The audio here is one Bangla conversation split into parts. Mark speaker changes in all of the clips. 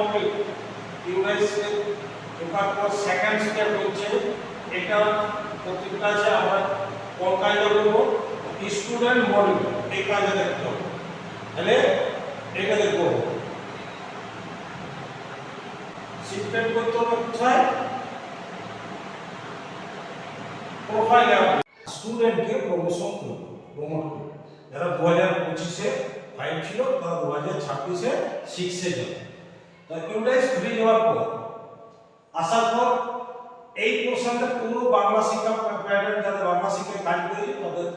Speaker 1: কমপ্লিট। ইউনাইটেড এবার পর সেকেন্ড স্টেপ হচ্ছে এটা প্রত্যেকটা আছে আমরা কোন কাজে করব স্টুডেন্ট মডিউল এই কাজে দেখতে হবে। তাহলে এটা দেখো শিফটেড করতে হবে কোথায় প্রোফাইলে স্টুডেন্টকে প্রমোশন করব প্রমোট করব। যারা 2025 এ 5 ছিল তারা 2026 এ 6 এ যাবে। তো ইউনাইটেড ফ্রি যাওয়ার পর আসার পর এই পোর্শনটা পুরো বাংলা শিক্ষা প্যাটার্ন যাদের বাংলা শিক্ষায় কাজ করি তাদের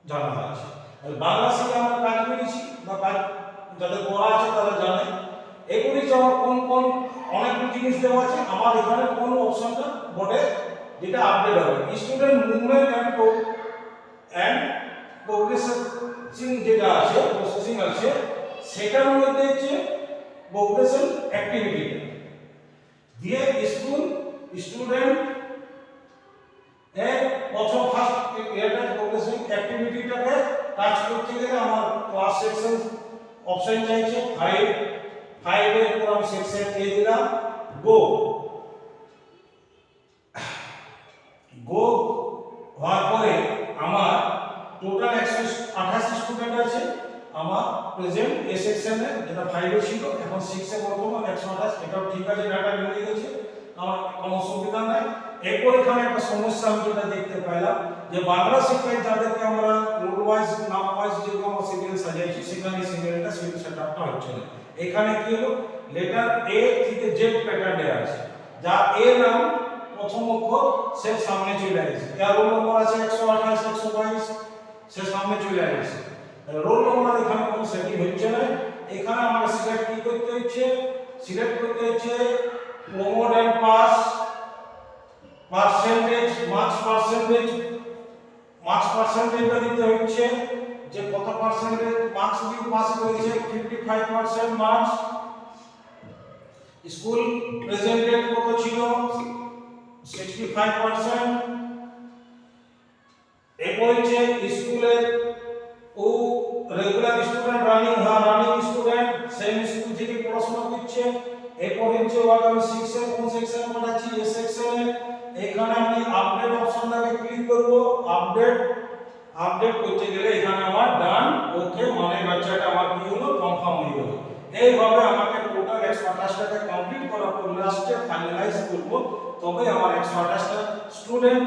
Speaker 1: জানা আছে। বাংলা শিক্ষা আমরা কাজ করেছি বা কাজ যাদের পড়া আছে তারা জানে। এগুলি যে আমার কোন কোন অনেকগুলো জিনিস দেওয়া আছে আমার এখানে কোন অপশনটা বোর্ডে যেটা আপডেট হবে স্টুডেন্ট মুভমেন্ট অ্যান্ড প্রোগ্রেসিং যেটা আছে প্রসেসিং আছে সেটার মধ্যে হচ্ছে প্রোগ্রেশন অ্যাক্টিভিটি দিয়ে স্টুডেন্ট এর প্রথম ফার্স্ট এটা প্রোগ্রেসিং অ্যাক্টিভিটিটাকে টাচ করতে গেলে আমার ক্লাস সেকশন অপশন চাইছে 5 এর উপর আমি সেকশন এ দিলাম গো হওয়ার পরে আমার টোটাল 128 স্টুডেন্ট আছে আমার প্রেজেন্ট এ সেকশনে যেটা 5 এ ছিল এখন 6 এ বর্তমান 128 এটাও ঠিক আছে ডাটা মিলে গেছে আমার কোনো অসুবিধা নাই। এরপর এখানে একটা সমস্যা আমি যেটা দেখতে পেলাম যে বাংলা শিক্ষায় যাদেরকে আমরা রোল ওয়াইজ নাম ওয়াইজ যেগুলো আমরা সিরিয়াল সাজাইছি সেখানে সিরিয়ালটা সেটআপটা হচ্ছে না। এখানে কি হলো লেটার এ থেকে জেড প্যাটার্নে আছে যা এ নাম প্রথম অক্ষর সে সামনে চলে আসছে যার রোল নম্বর আছে 128 122 সে সামনে চলে আসছে। রোল নম্বর এখানে কোনো সেটিং হচ্ছে না। এখানে আমরা সিলেক্ট কি করতে হচ্ছে সিলেক্ট করতে হচ্ছে promote and pass percentage marks পার্সেন্টেজটা দিতে হচ্ছে যে কত পার্সেন্টেজ মার্কস দিয়ে পাস করেছে 55% মার্কস। স্কুল প্রেজেন্টেড কত ছিল 65%। এরপর হচ্ছে স্কুলের ও regular student running student same school থেকে পড়াশোনা করছে। এরপর হচ্ছে আমি 6 এর কোন সেকশন পড়াচ্ছি এই সেকশনে এখানে আমি আপডেট অপশনটাকে ক্লিক করব। আপডেট করতে গেলে এখানে আমার ডান ওকে মানে বাচ্চাটা আমার কি হলো কনফার্ম হয়ে গেল। এইভাবে আমাকে টোটাল 128টাকে কমপ্লিট করার পর লাস্টে ফাইনালাইজ করব তবে আমার 128টা স্টুডেন্ট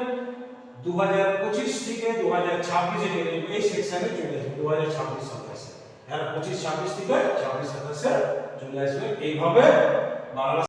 Speaker 1: 2025 থেকে 2026 এ চলে যাবে এই সেকশনে চলে আসবে 2026 27 এর 25 26 থেকে 26 27 চলে আসবে। এইভাবে বাংলা